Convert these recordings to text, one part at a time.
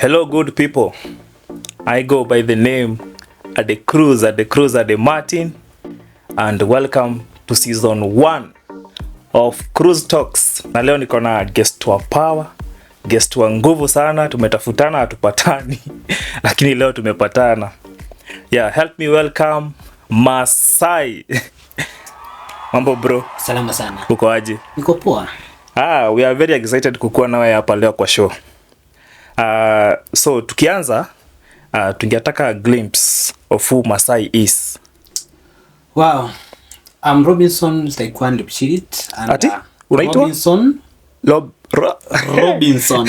Hello, good people. I go by the name Ade Martin, and welcome to season 1 of Cruise Talks. Na leo niko na guest wa power, guest wa nguvu sana. Tumetafutana hatupatani lakini leo tumepatana. Yeah, help me welcome Maasai. Mambo bro? Salama sana. Uko aje? Niko poa. We are very excited kukuwa nawe hapa leo kwa show. So tukianza, tungetaka a glimpse of who Maasai is. Wow. I'm Robinson Taekwondo Lepchirit. Ati? Unaitwa? Robinson. Robinson.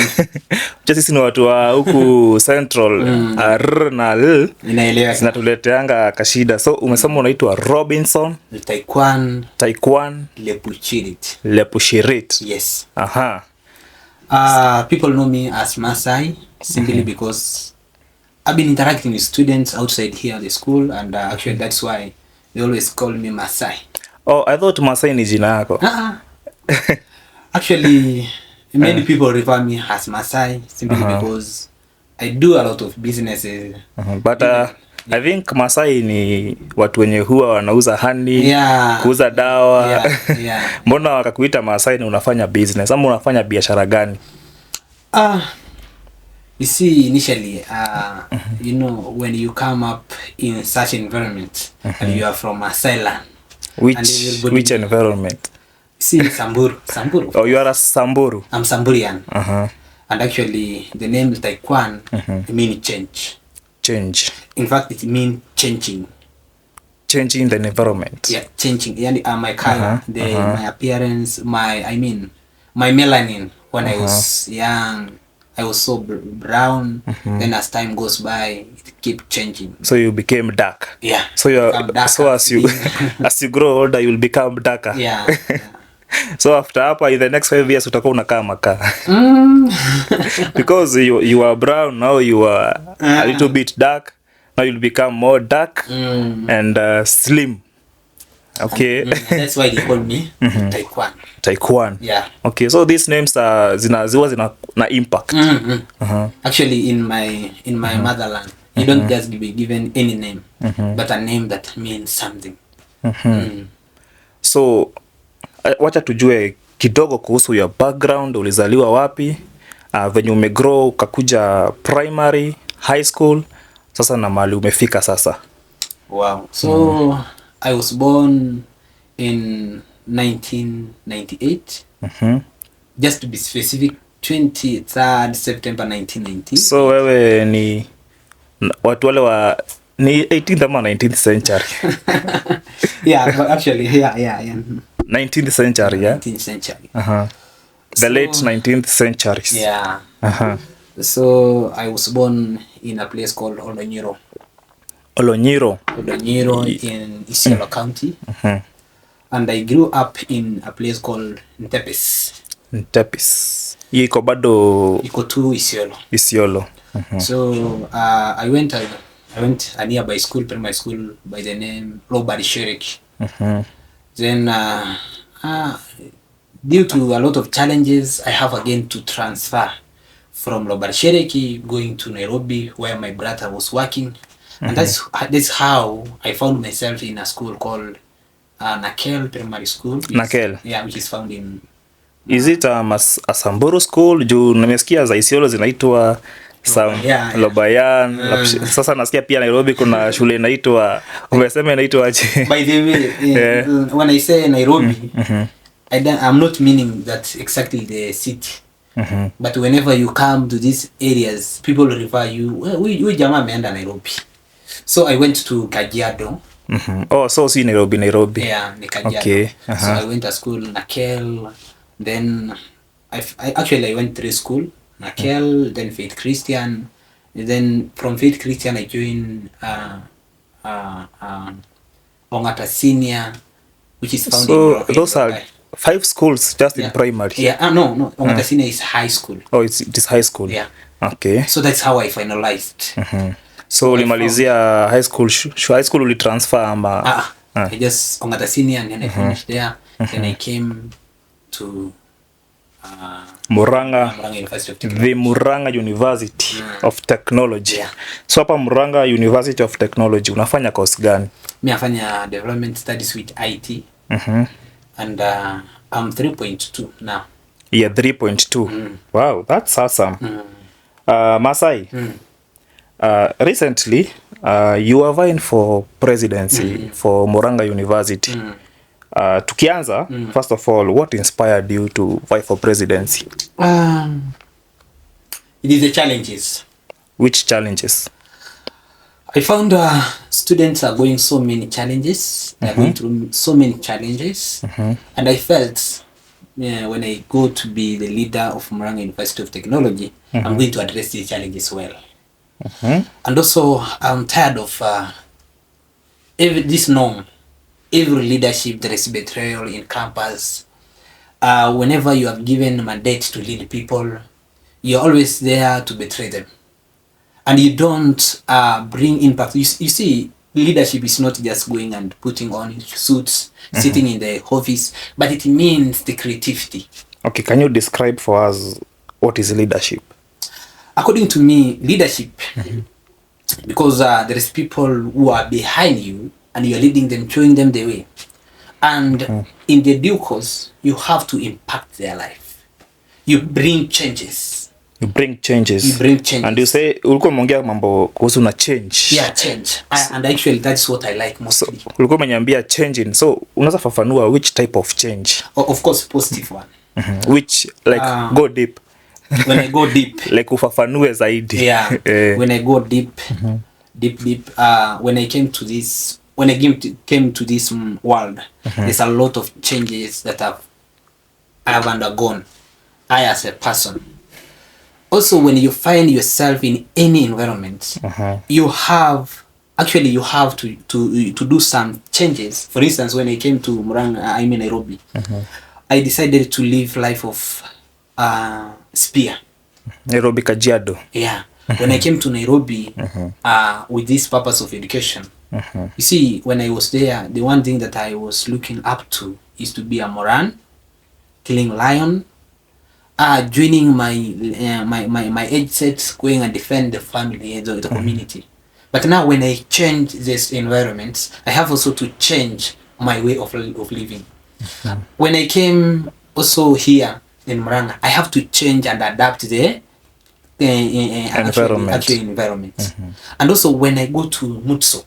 Sisi ni watu wa huku Central. R na L Inaeleweka. Zinatuleteanga kashida. So umesema unaitwa Robinson Taekwondo Lepchirit. Yes. Aha. People know me as Maasai simply because I've been interacting with students outside here at the school, and actually that's why they always call me Maasai. Oh, I thought Maasai ni jina yako. Actually, many people refer me as Maasai simply because I do a lot of businesses. But I think Maasai ni watu wenye huwa wanauza honey, kuuza dawa. Mbona wakakuita Maasai na unafanya business? Ama unafanya biashara gani? You see, initially, you know, when you come up in such environment, and you are from Maasai land. Which environment? See, Samburu. Oh, you are a Samburu? I'm Samburian. And actually, the name Taekwondo means change. Change. In fact, it means changing. Changing the environment. Yeah, changing. My color, my appearance, my melanin. When I was young, I was so brown. Then as time goes by, it keep changing. So you became dark. Yeah. So as you as you grow older, you will become darker. Yeah. So after hapa, in the next 5 years utakuwa unakaa makaa. Because you are brown, now you are a little bit dark. Now you'll become more dark and slim. Okay. That's why they call me Taekwondo. Yeah. Okay, so these names are zina impact. Actually, in my motherland, you don't just be given any name, but a name that means something. So wacha tujue kidogo kuhusu your background. Ulizaliwa wapi? Venye umegrow ukakuja primary, high school, sasa na mahali umefika sasa. Wow. So I was born in 1998. Just to be specific, 23rd September 1990. So wewe ni watu wale wa ni 18th ama 19th century? Yeah, but actually, yeah. 19th century, yeah? 19th century. The late 19th centuries. Yeah. So I was born in a place called Olonyiro in Isiolo County. And I grew up in a place called Ntepis. Iko bado iko tu Isiolo. So I went a nearby school, primary school by the name Robert Sherek. Then due to a lot of challenges, I have again to transfer from Robert Sherek going to Nairobi, where my brother was working. And that's how I found myself in a school called Nakel Primary School. Nakel? Yeah, which is found in... Is it a Samburu school? Juu nimesikia za Isiolo zinaitwa Lobayan. Sasa nasikia pia Nairobi kuna shule inaitwa, umesema inaitwa aje? By the way, when I say Nairobi, I'm not meaning that exactly the city. But whenever you come to these areas, people refer you, we jamaa ameenda Nairobi. So I went to Kajiado. Oh, so see Nairobi. Yeah, Kajiado. Okay. So I went to school Nakel. Then I went through school Nakel, then Faith Christian. Then from Faith Christian I joined Ongata Senior, which is found in those are 5 schools just in primary. Yeah, no. Ongata Senior is high school. Oh, it is high school. Yeah. Okay. So that's how I finalized. So ulimalizia high school ulitransfer ama? I just Ongata Senior and then I finished there. Then I came to Murang'a University of the Technology. Murang'a University of Technology. Yeah. So hapa Murang'a University of Technology unafanya course gani? Mimi nafanya development studies with IT. And I'm 3.2 now. Yeah, 3.2. Wow, that's awesome. Maasai, recently you were vying for presidency for Murang'a University. Tukianza, first of all, what inspired you to vie for presidency? It is the challenges. Which challenges? I found students are going so many challenges. They're going through so many challenges. And I felt when I go to be the leader of Murang'a University of Technology, I'm going to address these challenges well. And also, I'm tired of this norm. Every leadership, there is betrayal in campus. Whenever you have given a mandate to lead people, you're always there to betray them. And you don't bring impact. You see, leadership is not just going and putting on suits, sitting in the office, but it means the creativity. Okay, can you describe for us what is leadership? According to me, leadership, because there is people who are behind you and you're leading them, showing them the way. And in the due course, you have to impact their life. You bring changes. You bring changes. You bring changes. And you say, ulikuwa umeongea mambo kuhusu na change. Yeah, change. And actually, that's what I like mostly. So, ulikuwa umeniambia changing. So, unaweza fafanua which type of change? Of course, positive one. Which, like, go deep. When I go deep. Like, ufafanue zaidi. Yeah. When I go deep, deep, when I came to this, came to this world, there's a lot of changes that I have undergone. I as a person. Also, when you find yourself in any environment, you have to do some changes. For instance, when I came to Murang'a, I'm in Nairobi, I decided to live life of spear. Nairobi Kajiado. Yeah. When I came to Nairobi with this purpose of education, you see, when I was there, the one thing that I was looking up to is to be a Moran, killing lion, joining my age set, going and defend the family and the community. But now when I change this environment, I have also to change my way of living. When I came also here in Murang'a, I have to change and adapt the environment. And also when I go to Mutso,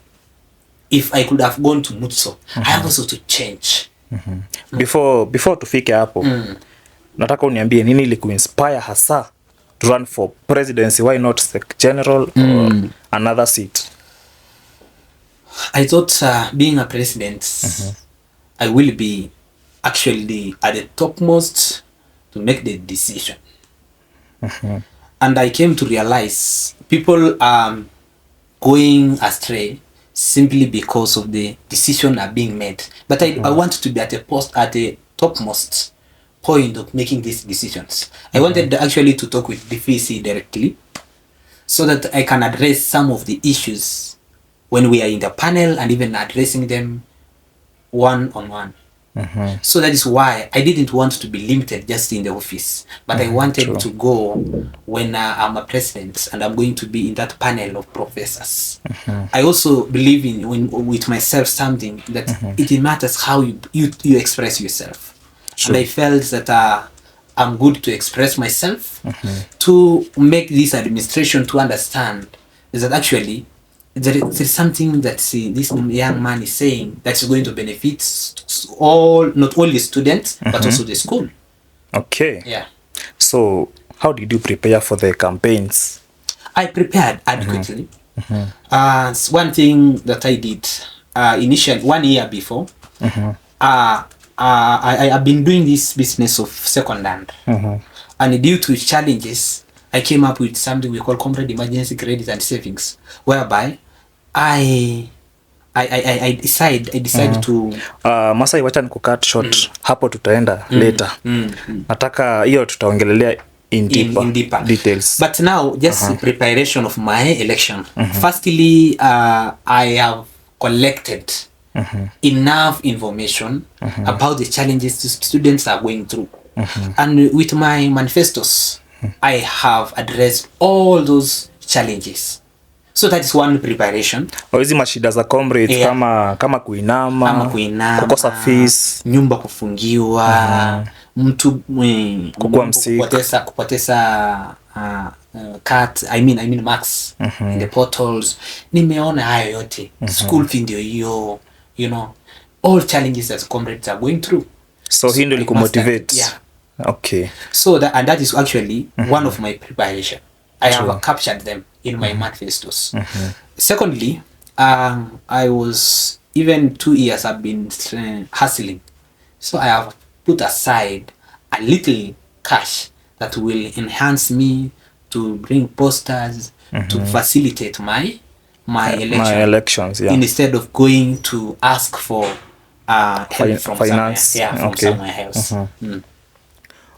if I could have gone to Mutso, I have also to change. Before tufike hapo, nataka uniambie nini ili kuinspire hasa to run for presidency? Why not the general or another seat? I thought being a president, I will be actually at the topmost to make the decision. And I came to realize people are going astray simply because of the decision are being made. But I want to be at the topmost point of making these decisions. I wanted actually to talk with DVC directly so that I can address some of the issues when we are in the panel and even addressing them one-on-one. So that is why I didn't want to be limited just in the office, but I wanted to go when I'm a president and I'm going to be in that panel of professors. I also believe in with myself something that it matters how you express yourself. And I felt that I'm good to express myself to make this administration to understand is that actually there is something that this young man is saying that's going to benefit not only students but also the school. Okay. Yeah. So how did you prepare for the campaigns? I prepared adequately. One thing that I did initially 1 year before, I have been doing this business of second hand, and due to challenges, I came up with something we call comrade emergency credit and savings, whereby I decided to Maasai, wacha nikucut short hapo, tutaenda later. Nataka hiyo tutaongelelea in deeper details. But now just preparation of my election. Firstly, I have collected enough information about the challenges students are going through. And with my manifestos, I have addressed all those challenges. So that is one preparation. Hizi mashida za comrades, Yeah. kama kuinama, Ama kuinama, kukosa fees, nyumba kufungiwa, mtu Kukuwa msick. kupoteza cut, I mean marks in the portals. Nimeona hayo yote. School fee ndio hiyo, you know, all challenges that comrades are going through. So hii ndio ilikumotivate. Yeah. Okay. So that is actually one of my preparation. I have captured them in my manifestos. Secondly, I was, even 2 years I've been hustling. So I have put aside a little cash that will enhance me to bring posters, to facilitate my election. My elections, yeah. Instead of going to ask for help from finance. somewhere, yeah, from somewhere else.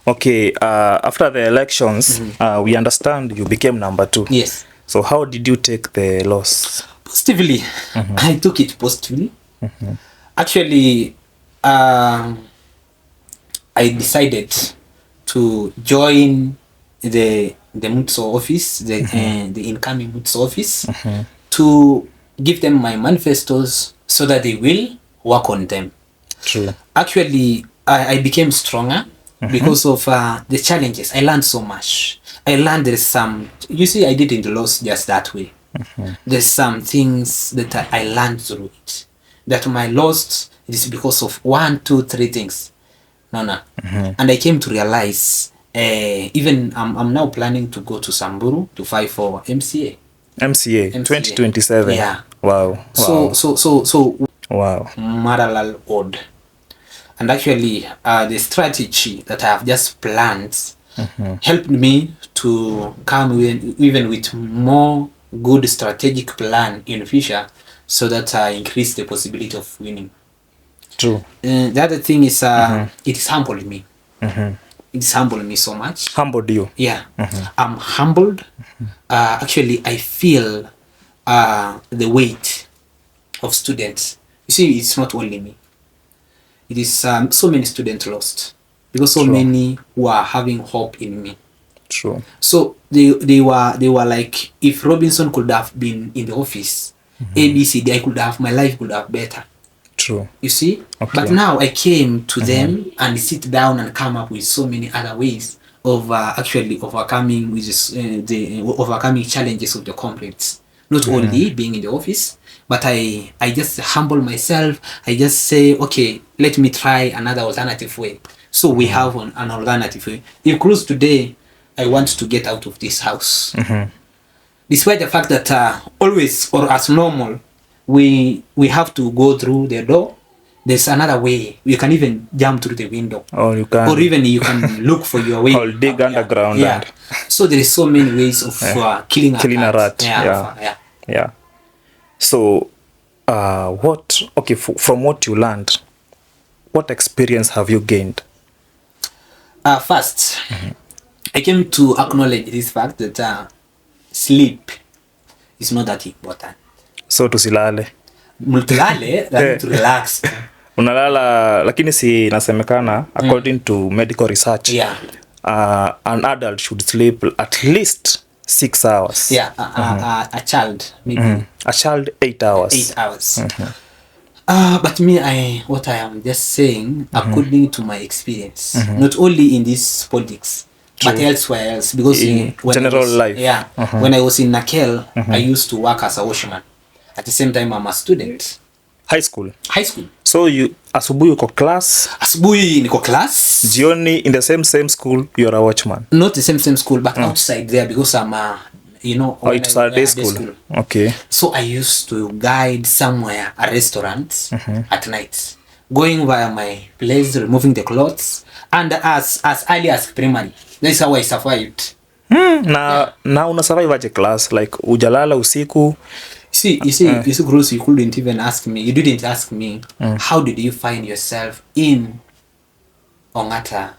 Okay, after the elections, we understand you became number 2. Yes. So how did you take the loss? Positively. I took it positively. Actually, I decided to join the Mutso office, the incoming Mutso office, to give them my manifestos so that they will work on them. True. Actually, I became stronger because of the challenges. I learned so much. I learned there's some, you see, I didn't lose just that way. There's some things that I learned through it. That my loss is because of 1, 2, 3 things. No. And I came to realize, even I'm now planning to go to Samburu to fight for MCA 2027. Yeah. Wow. So Wow. Maralal Odd. And actually, the strategy that I have just planned helped me to come even with more good strategic plan in the future, so that I increase the possibility of winning. True. The other thing is, it is humbled me. It's humbled me so much. Humbled you? Yeah. I'm humbled. Actually, I feel the weight of students. You see, it's not only me. It is so many students lost because so many who are having hope in me. True. So they were like, if Robinson could have been in the office, ABCD, my life could have better. True. You see? Okay. But now I came to them and sit down and come up with so many other ways of actually overcoming the overcoming challenges of the comrades. Not only being in the office, but I just humble myself. I just say, okay, let me try another alternative way. So we have an alternative way. In Cruz today, I want to get out of this house. Despite the fact that always, or as normal, we have to go through the door. There's another way. You can even jump through the window. Or even you can look for your way. Or dig underground. Yeah. So there is so many ways of killing a rat. Yeah. So, from what you learned, what experience have you gained? First, I came to acknowledge this fact that sleep is not that important. So tusilale. Multilale, that to relax. Unalala, lakini si nasemekana, according to medical research, an adult should sleep at least 6 hours. Yeah, a child maybe. A child 8 hours. 8 hours. But me, what I am just saying, according to my experience, not only in this politics, but elsewhere else, because in general life. Yeah, when I was in Nakel, I used to work as a washerman. At the same time, I'm a student. High school. So you asubuhi uko class. Asubuhi niko class. Jioni in the same school, you're a watchman. Not the same school, but outside there, because I'm it's a day school. Okay. So I used to guide somewhere, a restaurant, at night, going via my place, removing the clothes, and as early as primary. That's how I survived. Na una survive aje class, like ujalala usiku. You see, Bruce, you couldn't even ask me. You didn't ask me. How did you find yourself in Ongata?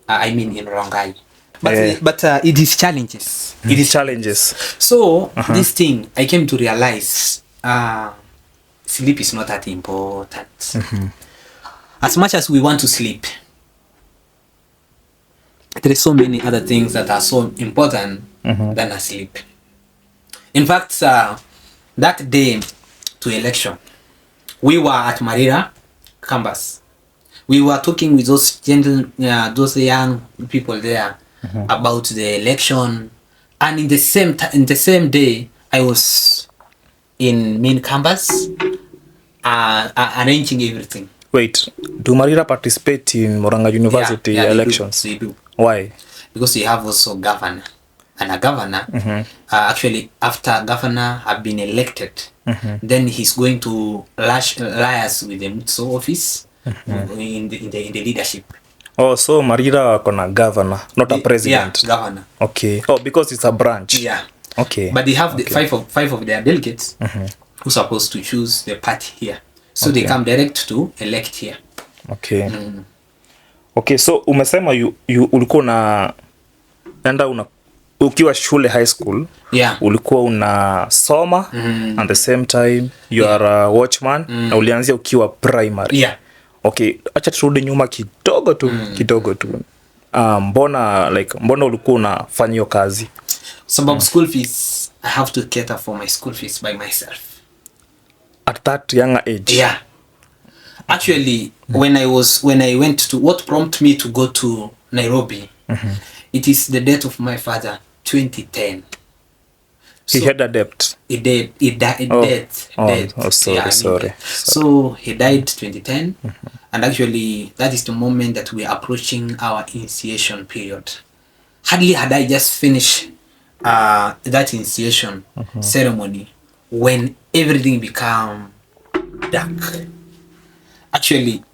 I mean, in Rongai. But it is challenges. It is challenges. So this thing, I came to realize, sleep is not that important. As much as we want to sleep, there is so many other things that are so important than a sleep. In fact, that day to election, we were at Marira campus. We were talking with those those young people there about the election, and in the same day, I was in main campus, arranging everything. Wait, do Marira participate in Moranga University elections? They do. Why? Because they have also governor. And a governor, actually, after governor have been elected, then he's going to liaise with the MUTSO office in the leadership. Oh, so Marira kona governor, not a president. Yeah, governor. Okay. Oh, because it's a branch. Yeah. Okay. But they have the five of their delegates who supposed to choose the party here. So they come direct to elect here. Okay. Okay, so umesema you ulikuwa na enda ukiwa shule high school, ulikuwa unasoma at the same time you are a watchman na ulianzia ukiwa primary. Okay, acha turudi nyuma kidogo tu. Mbona ulikuwa unafanya hiyo kazi? Sababu school fees, I have to cater for my school fees by myself. At that younger age? Yeah. Actually, when I went to, what prompted me to go to Nairobi, it is the death of my father, 2010. He had a debt. He died. Sorry. So he died 2010, and actually that is the moment that we are approaching our initiation period. Hardly had I just finished that initiation ceremony when everything became dark. Actually,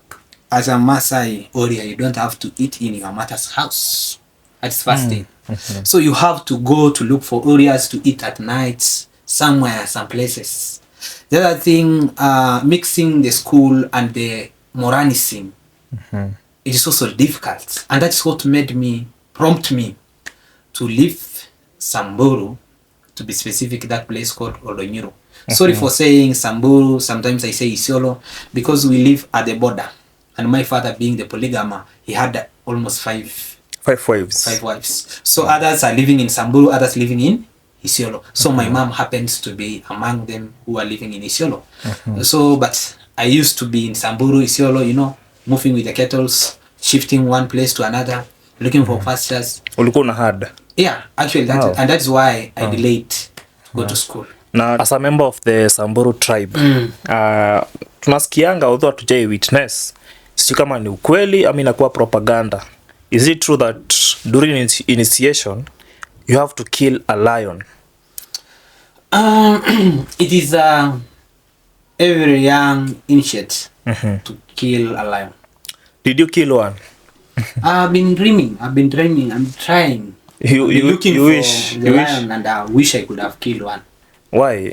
as a Maasai warrior, you don't have to eat in your mother's house. That's fasting. So you have to go to look for areas to eat at night, somewhere, some places. The other thing, mixing the school and the Moranism, it is also difficult. And that's what prompt me to leave Samburu, to be specific, that place called Olonyiro. Sorry for saying Samburu, sometimes I say Isiolo, because we live at the border. And my father being the polygamer, he had almost five wives. So others are living in Samburu, others living in Isiolo. So my mom happens to be among them who are living in Isiolo. So, but I used to be in Samburu, Isiolo, moving with the kettles, shifting one place to another, looking for pastures. Ulikuwa una hard? Yeah, actually, and that's why I delayed to go to school. Now, as a member of the Samburu tribe, tunasikianga although hatujai witness, sio kama ni ukweli ama inakuwa propaganda. Is it true that during initiation you have to kill a lion? It is every young initiate to kill a lion. Did you kill one? I've been dreaming. I'm trying. Looking for the lion, and I wish I could have killed one. Why?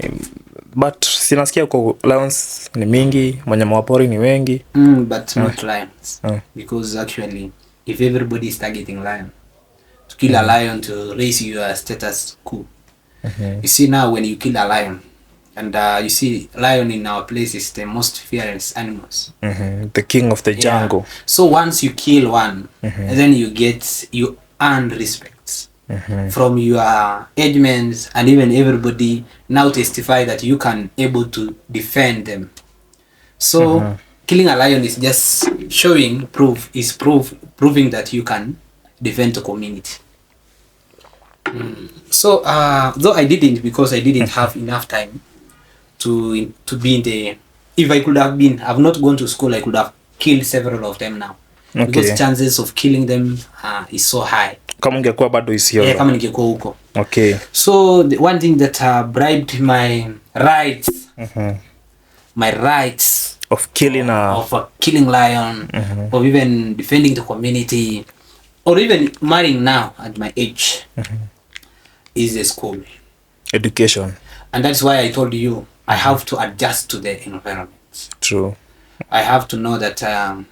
But sinasikia kwa lions ni mingi, wanyama wa pori ni wengi. But not lions. Because actually, if everybody is targeting lion, to kill a lion to raise your status quo. You see now when you kill a lion, and you see lion in our place is the most fearless animals. The king of the jungle. So once you kill one, then you earn respect from your edgements, and even everybody now testify that you can able to defend them. So killing a lion is just proving that you can defend the community. So though I didn't, because I didn't have enough time to be in the, if I could have been, I've not gone to school, I could have killed several of them now. Because chances of killing them is so high. Kama ungekuwa bado Isiolo. Kama ningekuwa huko. Okay. So the one thing that bribed my rights, my rights of killing killing lion, of even defending the community, or even marrying now at my age, is the school education. And that's why I told you I have to adjust to the environment. True. I have to know that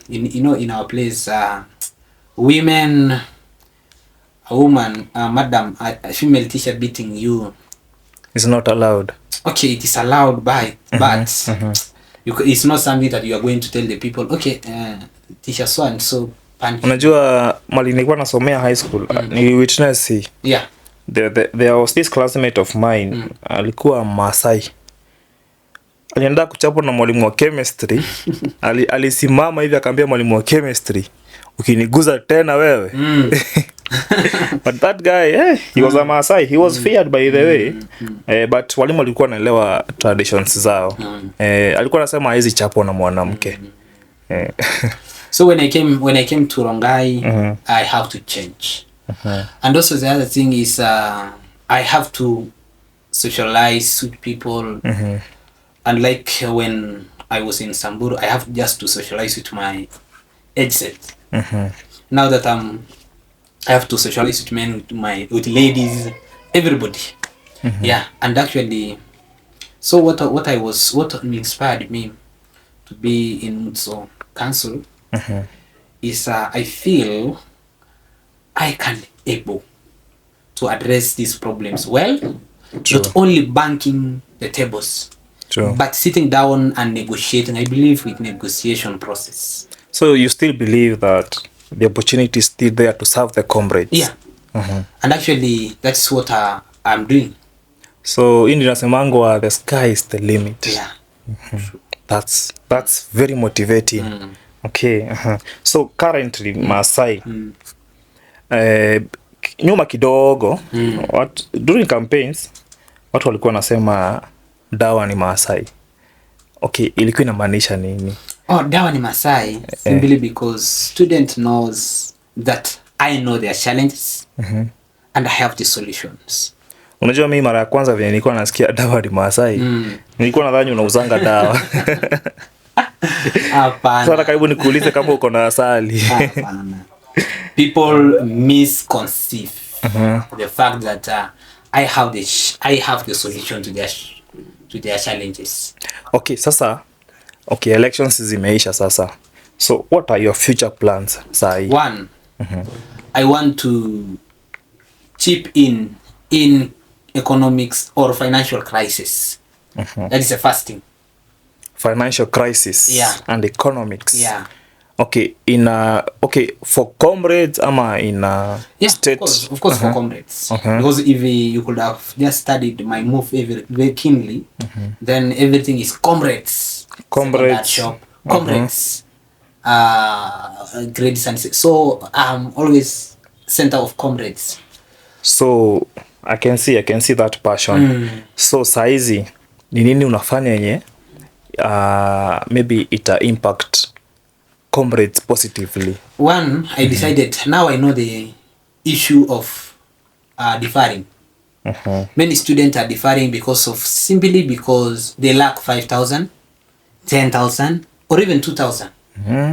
in our place, women, a woman, madam, a female teacher beating you is not allowed. Okay, it is allowed, but it's not something that you are going to tell the people. Okay, teacher so and so punch. Unajua mali nilikuwa nasomea high school, ni witness hii. Yeah. There was this classmate of mine, alikuwa Maasai. Alienda kuchapwa na mwalimu wa chemistry. Alisimama hivi akaambia mwalimu wa chemistry, ukiniguza tena wewe. But that guy, he was a Maasai. He was feared by the way. But walimu alikuwa anaelewa traditions zao. Alikuwa anasema haizi chapwa na mwanamke. So when I came to Rongai, I have to change. And also the other thing is I have to socialize with people. And like when I was in Samburu, I have just to socialize with my age set. Now that I have to socialize with men, with ladies, everybody. Yeah, and actually, so what inspired me to be in Mutso Council is I feel I can able to address these problems well. True. Not only banking the tables. True. But sitting down and negotiating. I believe with negotiation process. So you still believe that the opportunity is still there to serve the comrades? Yeah. And actually, that's what I'm doing. So in Nasemangwa, the sky is the limit. Yeah. That's very motivating. Okay. So currently, Maasai, nyuma kidogo, during campaigns, watu walikuwa nasema dawa ni Maasai. Okay, ilikuwa inamaanisha nini? Dawa ni Maasai simply because student knows that I know their challenges and I have the solutions. Unajua mimi mara ya kwanza vile nilikuwa nasikia dawa ni Maasai, nilikuwa nadhani unauzanga dawa. Hapana. Sasa karibu nikuulize kama uko na asali. Hapana. People misconceive the fact that I have the solution to their challenges. Okay, sasa elections zimeisha sasa. So what are your future plans, Sai? One, I want to chip in economics or financial crisis. That is the first thing. Financial crisis, yeah, and economics. Yeah. Okay, for comrades ama in state? Of course for comrades. Because if you could have just studied my move very keenly, then everything is comrades. Comrades. Shop. Comrades. Grades and so I'm always center of comrades. So I can see that passion. So saizi ni nini unafanya yenye maybe ita impact comrades positively? One, I decided, now I know the issue of deferring. Many students are deferring simply because they lack 5,000, 10,000, or even 2,000.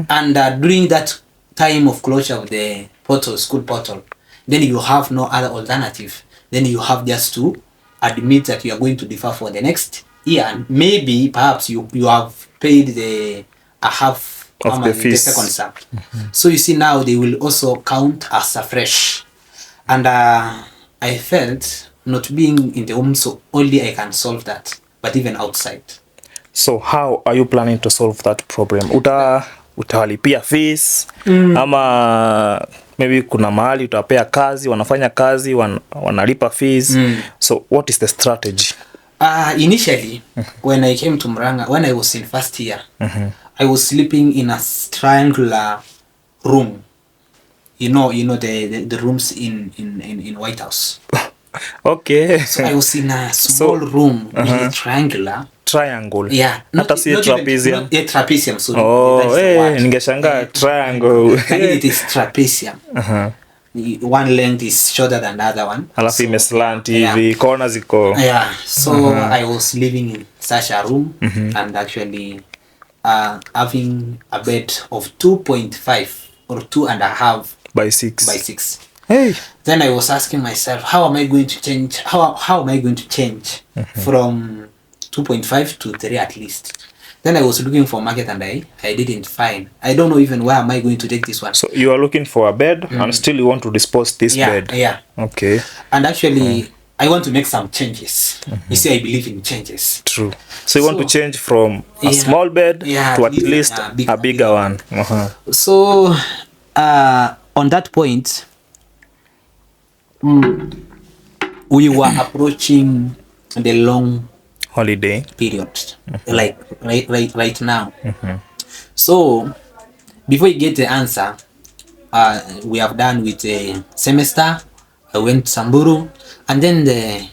And during that time of closure of the school portal, then you have no other alternative. Then you have just to admit that you are going to defer for the next year. And maybe, perhaps, you have paid a half of the fees. The second sum. So you see now they will also count as afresh. And I felt not being in the home, so only I can solve that, but even outside. So how are you planning to solve that problem? Utawalipia fees ama maybe kuna mahali utapea kazi, wanafanya kazi, wanalipa fees. So what is the strategy? Initially, when I came to Murang'a, when I was in first year, I was sleeping in a triangular room. You know the rooms in White House. Okay. So I was in a small room, really triangular. Triangle. Yeah. Hata si trapezium. Trapezium. So ningeshangaa triangle. It is trapezium. One length is shorter than the other one. Alafu imeslant hivi, corners ziko. Yeah. So I was living in such a room and actually having a bed of 2.5 or 2.5 by 6. By 6. Hey. Then I was asking myself, how am I going to change? How am I going to change from 2.5 to 3 at least? Then I was looking for market and I didn't find. I don't know even where am I going to take this one. So you are looking for a bed and still you want to dispose this bed. Yeah. Okay. And actually I want to make some changes. You see, I believe in changes. True. So you want to change from a small bed to at least a bigger one. So on that point, we were approaching the long holiday period, like right now. So before you get the answer, we have done with a semester. I went to Samburu, and then the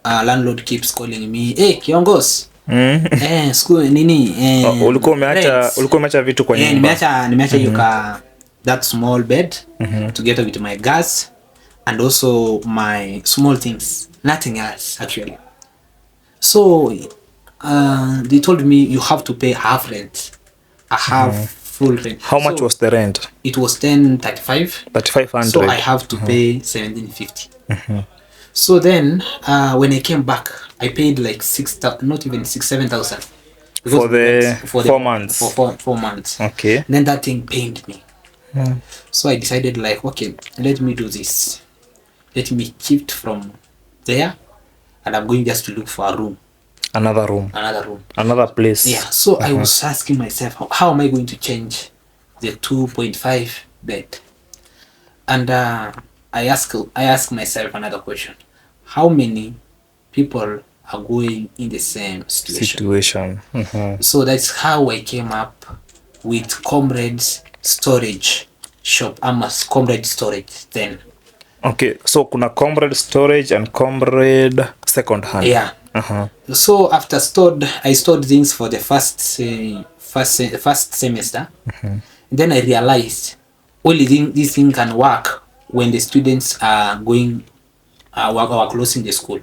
landlord keeps calling me, hey kiongos, school nini, ulikuwa umeacha vitu kwa nyumba. Nimeacha yuka that small bed together with my gas and also my small things, nothing else actually. So they told me you have to pay half rent. I have full rent. How much was the rent? It was 3,500. So I have to pay 1,750. So then when I came back, I paid like 6,000, not even 6,000-7,000 for the 4 months. For 4 months. Okay. Then that thing pained me. So I decided like, okay, let me do this. Let me shift from there, and I'm going just to look for a room. Another place. Yeah. So I was asking myself, how am I going to change the 2.5 bed? And I ask myself another question: how many people are going in the same situation? So that's how I came up with Comrade's storage shop. I'm a Comrade storage then. Okay, so kuna Comrade storage and Comrade second hand. Yeah. So after I stored things for the first semester. Then I realized only this thing can work when the students are going are closing the school,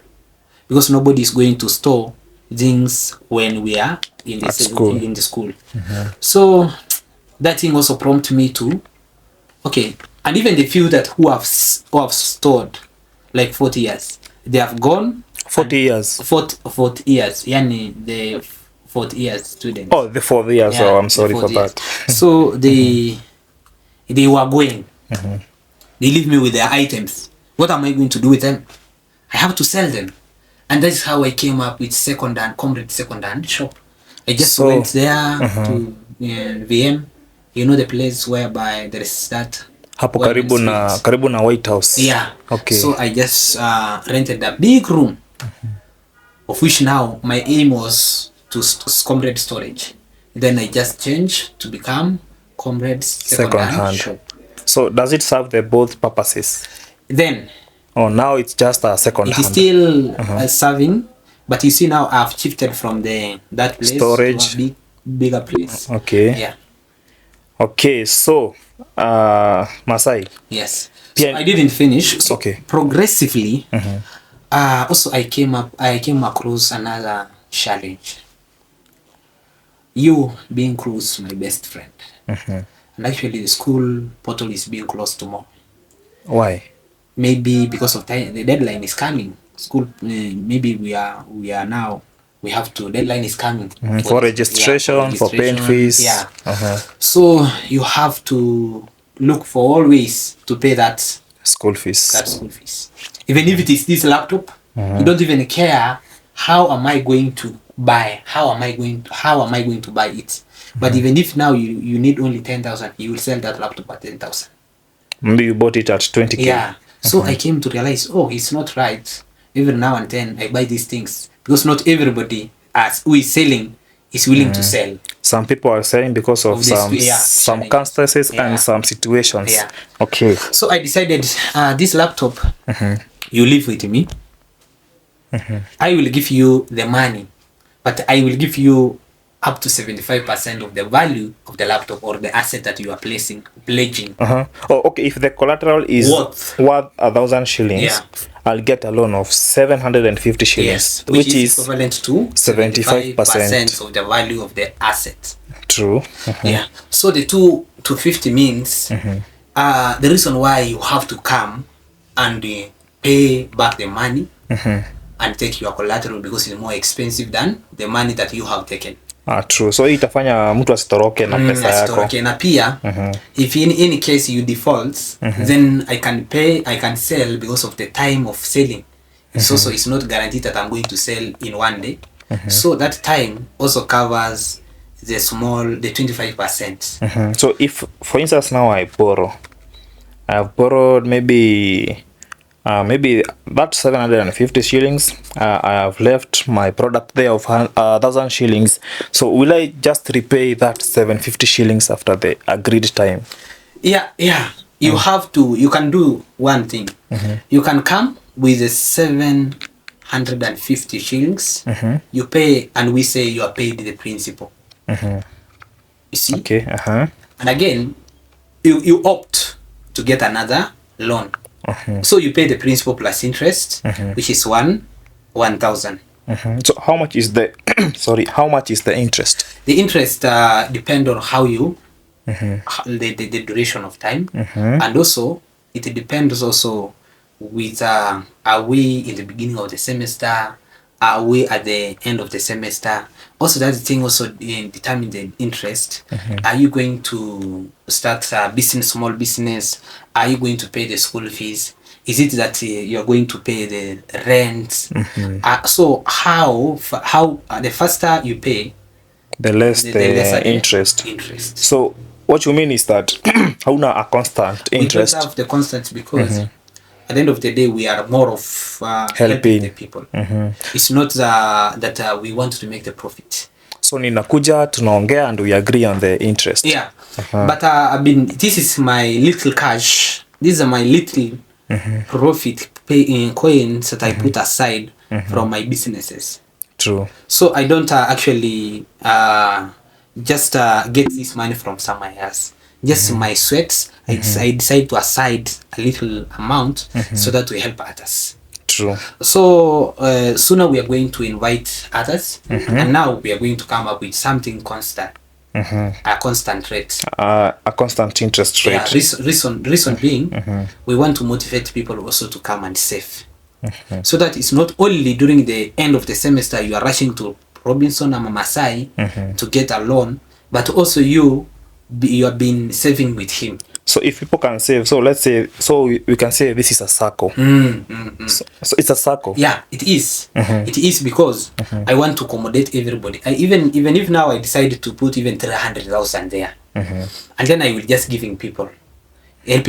because nobody is going to store things when we are in the school. So that thing also prompted me to, okay, and even the few that who have stored like 40 years, they have gone. 40 years. 40 years. Yani the 4th year students. Oh, the 4th year. Yeah, so I'm sorry for that. So they were going. They leave me with their items. What am I going to do with them? I have to sell them. And that's how I came up with Comrade second-hand shop. I just went there to VM. You know the place whereby there is that. Hapo karibu na White House. Yeah. Okay. So I just rented a big room, of which now my aim was to Comrade storage. Then I just changed to become Comrade's second-hand shop. So does it serve the both purposes? Then. Oh, now it's just a second-hand. It is still serving, but you see now I've shifted from that place storage to a bigger place. Okay. Yeah. Okay, so Maasai. Yes. So I didn't finish. So okay. Progressively, also I came across another challenge. You being close to my best friend, and actually the school portal is being closed tomorrow. Why? Maybe because of time. The deadline is coming. School. Maybe we are now. We have to. Deadline is coming for registration, for paying fees. Yeah. So you have to look for all ways to pay that school fees. Even if it is this laptop, you don't even care. How am I going to buy? How am I going to buy it? But even if now you need only 10,000, you will sell that laptop at 10,000. Maybe you bought it at 20K. Yeah. So I came to realize, it's not right. Even now and then I buy these things because not everybody who is selling is willing to sell. Some people are selling because of some circumstances and some situations. Yeah. Okay. So I decided this laptop, you live with me. I will give you the money, but I will give you up to 75% of the value of the laptop or the asset that you are pledging. Oh, okay. If the collateral is worth 1,000 shillings, I'll get a loan of 750 shillings, yes, which is equivalent to 75% of the value of the asset. True. Yeah. So the 250 means the reason why you have to come and pay back the money and take your collateral because it's more expensive than the money that you have taken. True. So itafanya mtu asitoroke na pesa yako. Na pia if in any case you default, then I can sell because of the time of selling. So it's not guaranteed that I'm going to sell in one day. So that time also covers the 25%. So if, for instance, now I've borrowed maybe that 750 shillings. I have left my product there of 1,000 shillings. So will I just repay that 750 shillings after the agreed time? Yeah. You have to. You can do one thing. You can come with the 750 shillings. You pay, and we say you are paid the principal. You see? Okay. And again, you opt to get another loan. So you pay the principal plus interest, which is 1,000. So how much is the how much is the interest? The interest depend on how you the duration of time, and also it depends also with are we in the beginning of the semester, are we at the end of the semester. Also, that's the thing also in determine the interest. Are you going to start a business, small business? Are you going to pay the school fees? Is it that you're going to pay the rent? So how the faster you pay, The less the lesser the interest. interest. So what you mean is that how now a constant interest? We don't have the constant because at the end of the day we are more of helping the people. It's not that we want to make the profit. So ninakuja tunaongea and we agree on the interest. Yeah. But this is my little cash. These are my little profit pay in coins that I put aside from my businesses. True. So I don't actually just get this money from somewhere else. Just my sweats, I decide to aside a little amount so that we help others. True. So sooner we are going to invite others, and now we are going to come up with something constant, a constant rate, A constant interest rate. Yeah, reason being, we want to motivate people also to come and save, so that it's not only during the end of the semester you are rushing to Robinson or Maasai to get a loan, but also you have been saving with him. So if people can save, so let's say, so we can say this is a circle. So it's a circle. Yeah, it is. It is because I want to accommodate everybody. Even if now I decided to put even 300,000 there, and then I will just helping people. You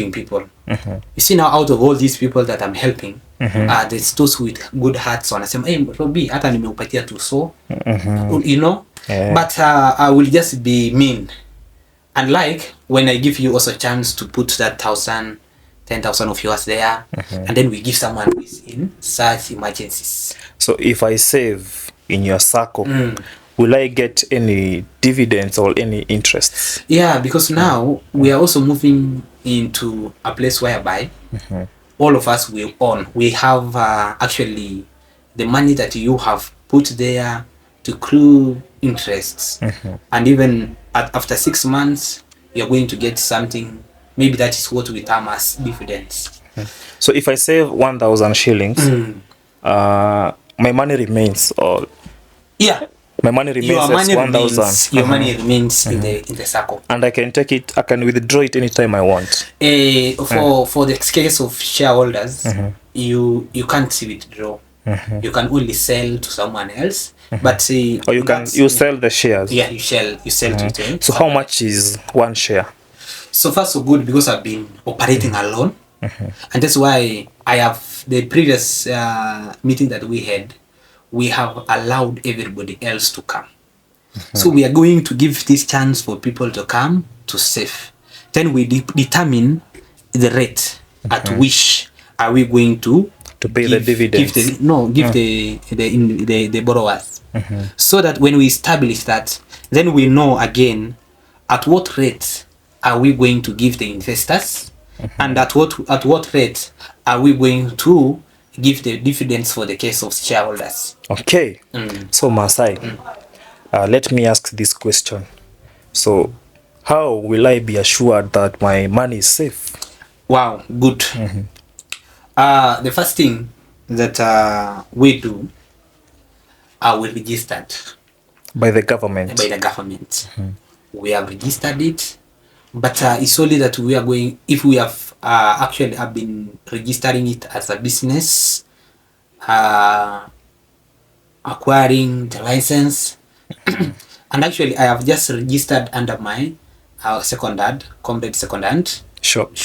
see now, out of all these people that I'm helping, there's those with good hearts. Wanasema, hey, Robi, hata nimeupatia tu so, you know. Yeah. But I will just be mean. Unlike when I give you also a chance to put that 10,000 of yours there, and then we give someone who is in such emergencies. So if I save in your circle, will I get any dividends or any interests? Yeah, because now we are also moving into a place whereby all of us will own. We have actually the money that you have put there to accrue interests, and even after 6 months you're going to get something. Maybe that is what we term as dividends. So if I save 1,000 shillings, my money remains, or my money remains Your money as 1,000. Your money remains in the circle, And I can take it. I can withdraw it anytime I want. For the case of shareholders, you can't withdraw. You can only sell to someone else, but Or you sell the shares. Yeah, you sell to them. So how much is one share? So far so good, because I've been operating alone, and that's why I have the previous meeting that we had. We have allowed everybody else to come. So we are going to give this chance for people to come to save. Then we determine the rate at which are we going to pay the dividends. Give the borrowers. So that when we establish that, then we know again at what rate are we going to give the investors, and at what rate are we going to give the dividends for the case of shareholders. Okay. So Maasai, let me ask this question. So how will I be assured that my money is safe? Wow, good. The first thing that we do, we registered By the government. We have registered it, but it's only that we are going, if we have actually have been registering it as a business, acquiring the license, And actually, I have just registered under my second hand, comrade second hand Shop.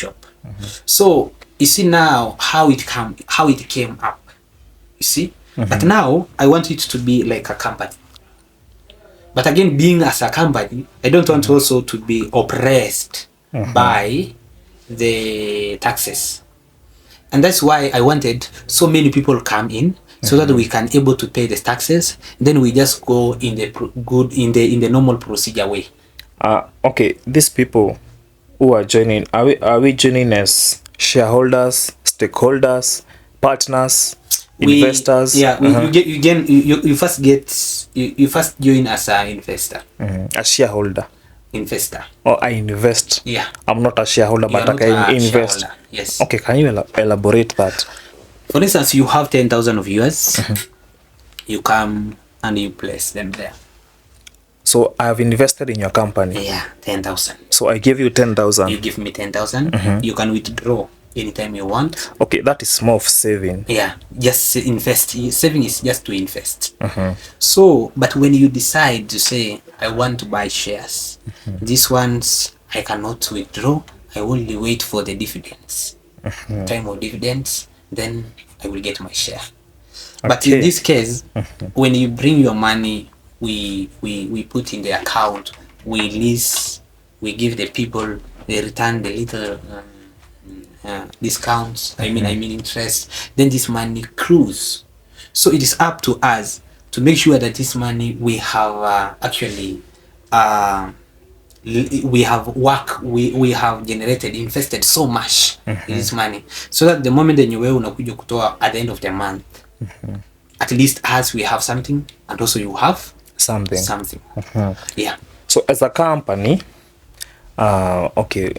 So you see now how it came up. You see, but now I want it to be like a company. But again, being as a company, I don't want also to be oppressed by the taxes, and that's why I wanted so many people come in so that we can able to pay the taxes. Then we just go in the normal procedure way. Okay, these people who are joining, are we joining as shareholders, stakeholders, partners, investors? You first join as an investor. A shareholder. Investor. Or I invest. Yeah. I'm not a shareholder, but I can invest. Yes. Okay, can you elaborate that? For instance, you have 10,000 of yours. You come and you place them there. So I have invested in your company. Yeah, 10,000. So I give you 10,000. You give me 10,000. You can withdraw anytime you want. Okay, that is more of saving. Yeah, just invest. Saving is just to invest. So, but when you decide to say, I want to buy shares, these ones I cannot withdraw. I only wait for the dividends. Time of dividends, then I will get my share. Okay. But in this case, when you bring your money, we put in the account, we lease, we give the people, they return the little discounts, I mean interest, then this money accrues. So it is up to us to make sure that this money we have we have generated, invested so much in this money, so that the moment then you unakuja kutoa at the end of the month, at least as we have something and also you have something. Yeah. So as a company, okay,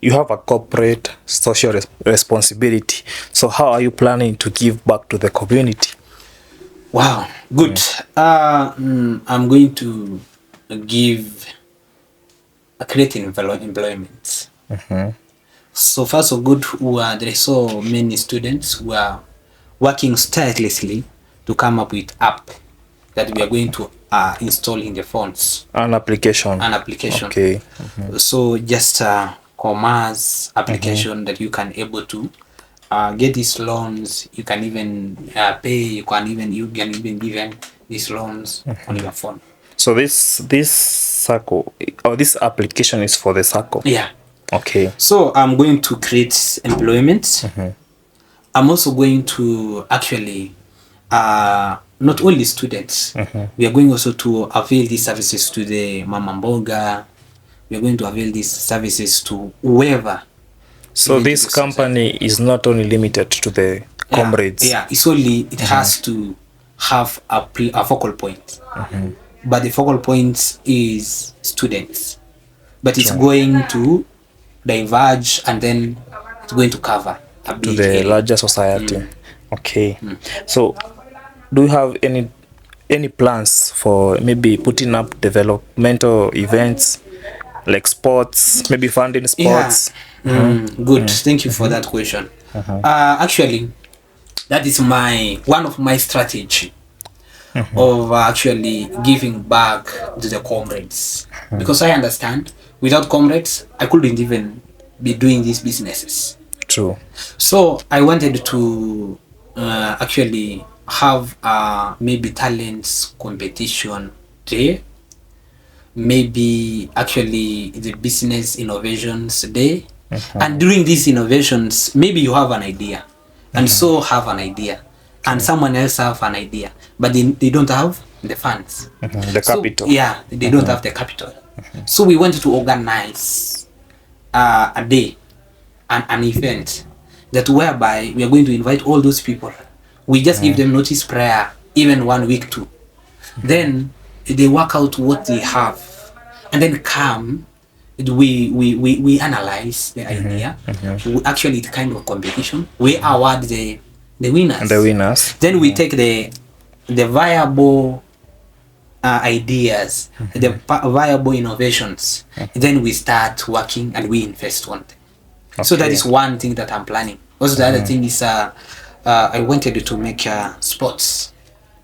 you have a corporate social responsibility. So how are you planning to give back to the community? Wow, good. I'm going to create employment. So far so good. There are so many students who are working tirelessly to come up with app that we are going to install in the phones. An application. Okay. So just commerce application that you can able to get these loans. You can even pay. You can even give these loans on your phone. So this circle or this application is for the circle. Yeah. Okay. So I'm going to create employment. I'm also going to actually not only students. We are going also to avail these services to the Mama Mboga. We are going to avail these services to whoever. So this company is not only limited to the comrades. Yeah, it's only it has to have a focal point. But the focal point is students. But it's going to diverge and then it's going to cover a big to the area. larger society. Okay. So do you have any plans for maybe putting up developmental events like sports, maybe funding sports? Good. Thank you for that question. Actually, that is one of my strategy of actually giving back to the comrades, because I understand without comrades I couldn't even be doing these businesses. True. So I wanted to actually have maybe talents competition day, maybe actually the business innovations day. And during these innovations, maybe you have an idea and so have an idea and someone else have an idea, but they don't have the funds, the capital. Yeah, they don't have the capital. So we wanted to organize a day, an event that whereby we are going to invite all those people. We just give them notice prior, even 1 week too. Then they work out what they have and then come. We analyze the idea. We actually, it's kind of competition. We award the winners. Then we take the viable ideas, the viable innovations. Then we start working and we invest one thing. So that is one thing that I'm planning. Also, the other thing is I wanted to make sports.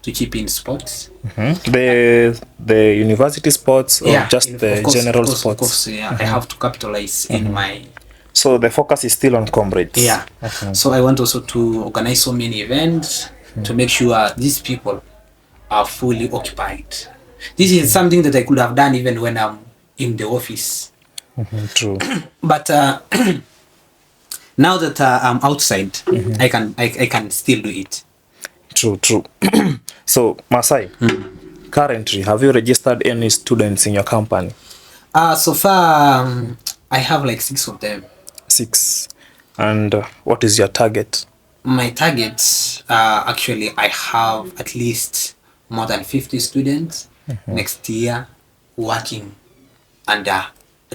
to chip in sports. The university sports or just the of course, general of course, sports? Of course, yeah. I have to capitalize in my... So the focus is still on comrades? Yeah. So I want also to organize so many events to make sure these people are fully occupied. This is something that I could have done even when I'm in the office. True. But now that I'm outside, I can still do it. True. So Maasai, currently, have you registered any students in your company? So far, I have like 6 of them. 6. And what is your target? My targets, actually, I have at least more than 50 students next year working and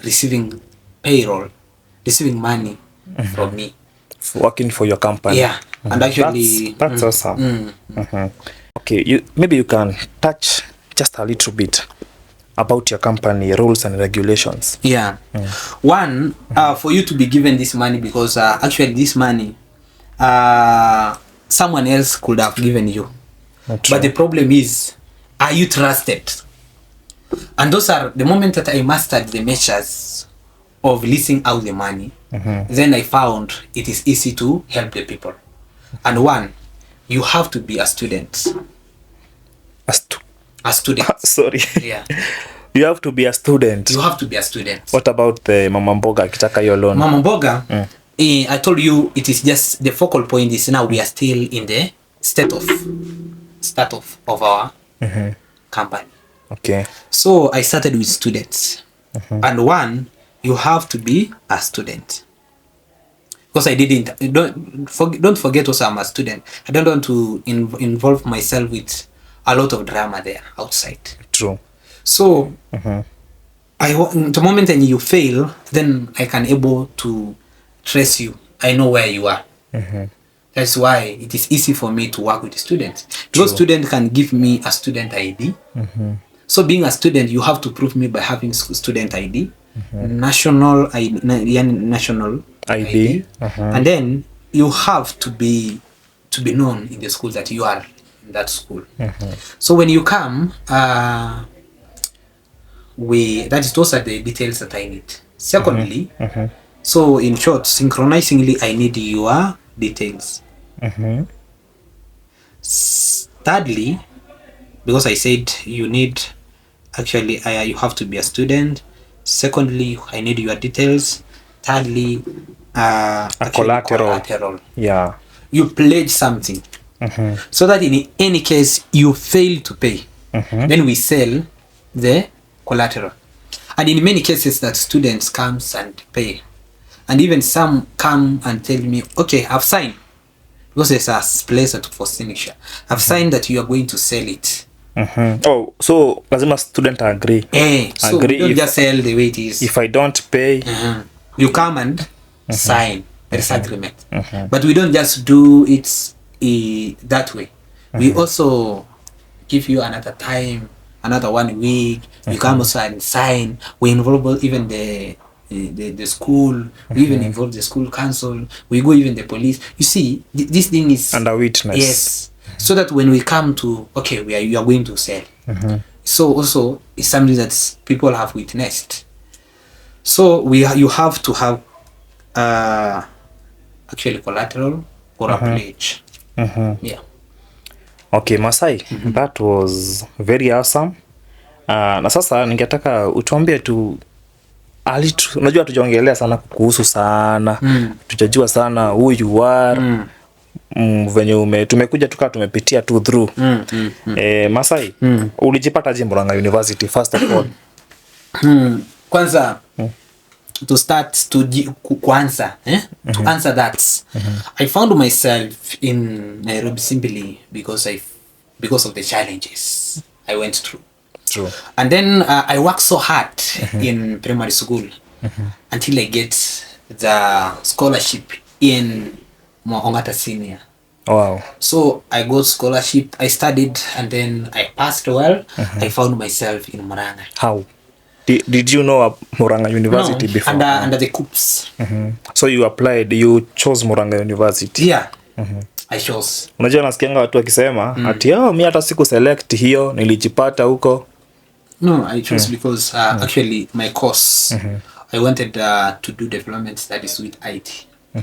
receiving payroll, receiving money from me. Working for your company? Yeah. And actually... That's awesome. Okay, maybe you can touch just a little bit about your company, rules and regulations. Yeah. One, for you to be given this money, because actually this money, someone else could have given you. But the problem is, are you trusted? And those are the moment that I mastered the measures of leasing out the money, then I found it is easy to help the people. And one, you have to be a student. A student. Sorry. Yeah. You have to be a student. You have to be a student. What about the Mama Mboga akitaka your loan? Mama Mboga, I told you it is just the focal point is now we are still in the start of our company. Okay. So I started with students. And one, you have to be a student. Because I didn't, don't forget also I'm a student. I don't want to involve myself with a lot of drama there outside. True. So, the moment when you fail, then I can able to trace you. I know where you are. That's why it is easy for me to work with students. Because students can give me a student ID. So being a student, you have to prove me by having student ID, national ID, and then you have to be known in the school that you are in that school. So when you come, those are the details that I need. Secondly, so in short, synchronizingly, I need your details. Thirdly, because I said you need, actually, you have to be a student. Secondly, I need your details. Thirdly, collateral. Yeah. You pledge something. So that in any case you fail to pay, then we sell the collateral. And in many cases that students comes and pay. And even some come and tell me, okay, I've signed. Because there's a place for signature. I've signed that you are going to sell it. Oh, so lazima student agree. So agree don't just sell the way it is. If I don't pay, you come and sign. There is agreement. But we don't just do it that way. We also give you another time, another 1 week. You come also and sign. We involve even the school. We even involve the school council. We go even the police. You see, this thing is under witness. Yes. So that when we come to, okay, you are going to sell. So also it's something that people have witnessed. So you have to have actually collateral or a pledge. Yeah. Okay, Maasai, that was very awesome. Na sasa ningetaka utuambie tu unajua tujaongelea sana kuhusu sana. Tujajua sana who you are. Venye tumekuja tukawa tumepitia tu through. Maasai, ulijipata je Murang'a University first of all? Kwanza to start to answer that, I found myself in Nairobi simply because of the challenges I went through. True. And then I worked so hard in primary school until I get the scholarship in Ongata Senior. Wow. So I got scholarship, I studied, and then I passed well. I found myself in Murang'a. How? Did you know Murang'a University before? Under the COOPS. So you applied, you chose Murang'a University? Yeah. I chose. Unajua nasikianga watu wakisema ati mi hata siku select hiyo, nilijipata huko. No, I chose because actually my course, I wanted to do development studies with IT.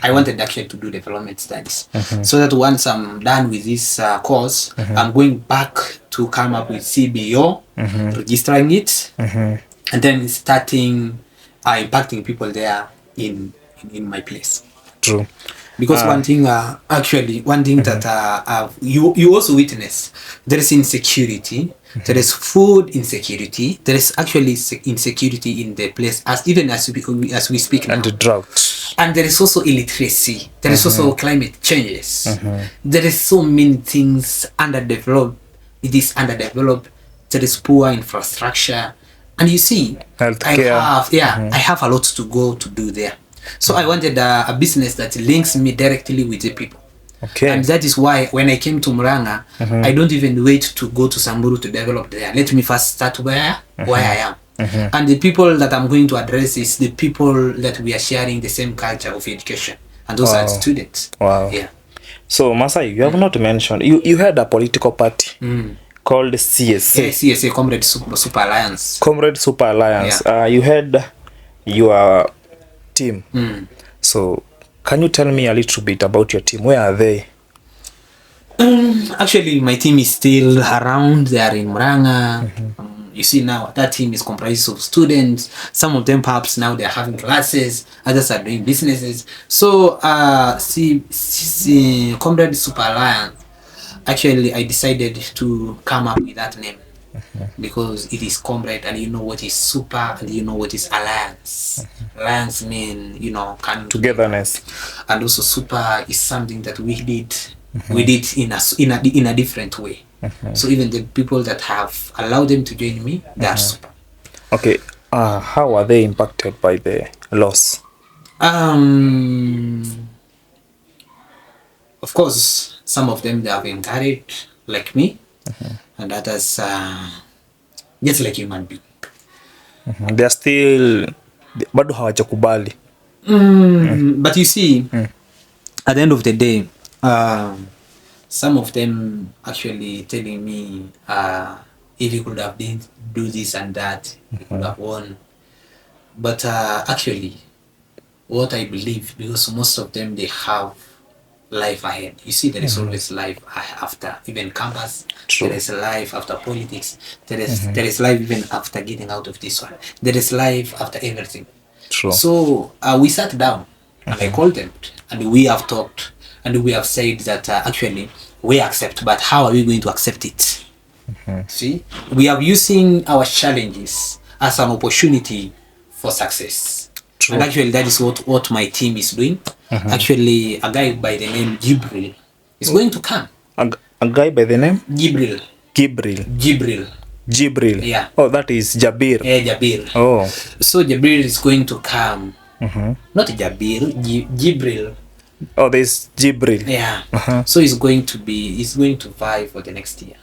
I wanted actually to do development studies. So that once I'm done with this course, I'm going back to come up with CBO, registering it, and then starting impacting people there in my place. True. Because one thing that you also witness, there is insecurity, there is food insecurity, there is actually insecurity in the place as we speak now. And the drought. And there is also illiteracy, there is also climate changes, there is so many things underdeveloped. It is underdeveloped, there is poor infrastructure, and you see, healthcare. I have a lot to go to do there. So I wanted a business that links me directly with the people. Okay. And that is why when I came to Murang'a, I don't even wait to go to Samburu to develop there. Let me first start where I am. And the people that I'm going to address is the people that we are sharing the same culture of education. And those are students. Wow. Yeah. So Maasai, you have not mentioned, you had a political party called CSA. Yeah, CSA, Comrade Super Alliance. Comrade Super Alliance. Yeah. You had your team. So can you tell me a little bit about your team? Where are they? Actually, my team is still around. They are in Murang'a. You see now, that team is comprised of students. Some of them perhaps now they are having classes. Others are doing businesses. So, Comrade Super Alliance, actually, I decided to come up with that name. Because it is comrade, and you know what is super, and you know what is alliance. Alliance mean, coming togetherness, and also super is something that we did. We did in a different way. So even the people that have allowed them to join me, they are super. Okay, how are they impacted by the loss? Of course, some of them they have encouraged, like me. And others just like human being. They are still bado hawajakubali. But you see, at the end of the day, some of them actually telling me if you could have do this and that, you could have won. But actually, what I believe, because most of them they have life ahead. You see, there is always life after even campus. True. There is life after politics. There is life even after getting out of this one. There is life after everything. True. So we sat down and I called them and we have talked and we have said that actually we accept, but how are we going to accept it? See, we are using our challenges as an opportunity for success. True. And actually that is what my team is doing. Actually, a guy by the name Jibril is going to come. A guy by the name? Jibril. Yeah. Oh, that is Jabir. Yeah, Jabir. Oh. So Jibril is going to come. Not Jabir, Jibril. Oh, there's Jibril. Yeah. So he's going to vie for the next year.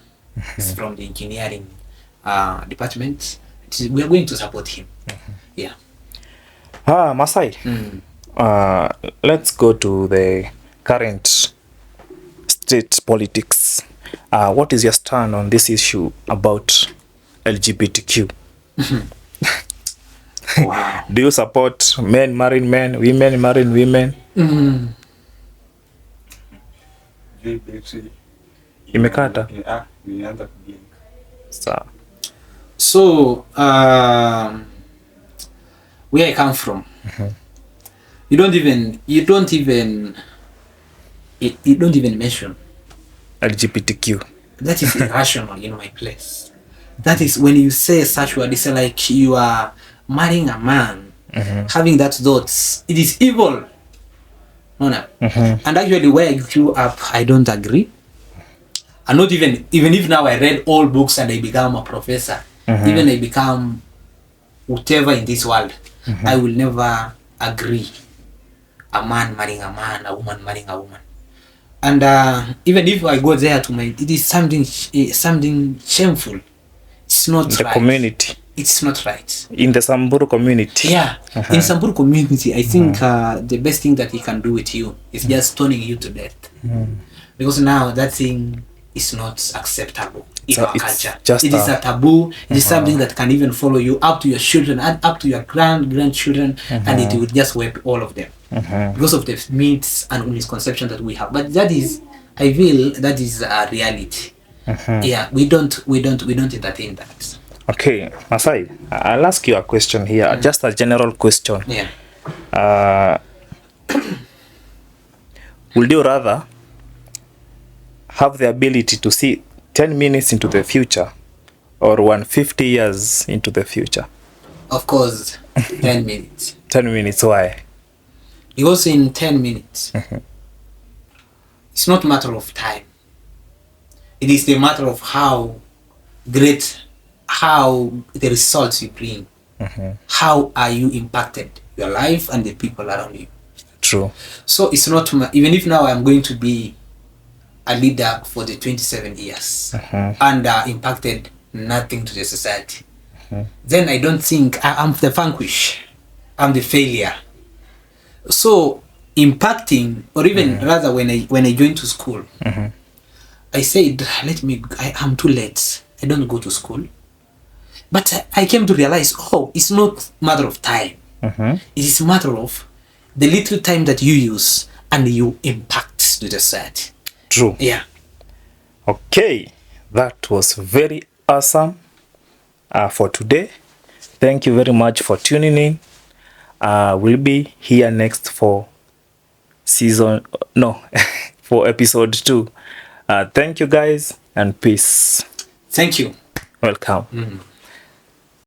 It's from the engineering department. We are going to support him. Yeah. Maasai. Let's go to the current state politics. What is your stand on this issue about LGBTQ? Wow. Do you support men marrying men, women marrying women? Imekata. So, where I come from, you don't even mention LGBTQ. That is irrational in my place. That is when you say such word, it's like you are marrying a man, having that thoughts. It is evil. No. And actually, where I grew up, I don't agree. And not even if now I read all books and I become a professor, even I become whatever in this world, I will never agree a man marrying a man, a woman marrying a woman. And even if I go there it is something shameful. It's not the right. Community. It's not right. In the Samburu community. Yeah. In Samburu community, I think the best thing that he can do with you is just stoning you to death. because now that thing is not acceptable in So our it's culture. just It is a taboo. It is something that can even follow you up to your children and up to your grandchildren, and it will just wipe all of them because of the myths and misconceptions that we have. But that is, I feel that is a reality. Yeah, we don't entertain that. Okay, Maasai, I'll ask you a question here, just a general question. Yeah. Would you rather have the ability to see 10 minutes into the future or 150 years into the future? Of course, 10 minutes. 10 minutes, why? Because in 10 minutes, it's not a matter of time. It is the matter of how the results you bring. How are you impacted, your life and the people around you. True. So it's not, even if now I'm going to be a leader for the 27 years and impacted nothing to the society, then I don't think I'm the vanquish. I'm the failure. So impacting, or even rather when I joined to school, I said, I'm too late. I don't go to school. But I came to realize, it's not a matter of time. It is a matter of the little time that you use and you impact the society. True. Yeah. Okay, that was very awesome for today. Thank you very much for tuning in. We'll be here next for for episode 2. Thank you guys and peace. Thank you. Welcome.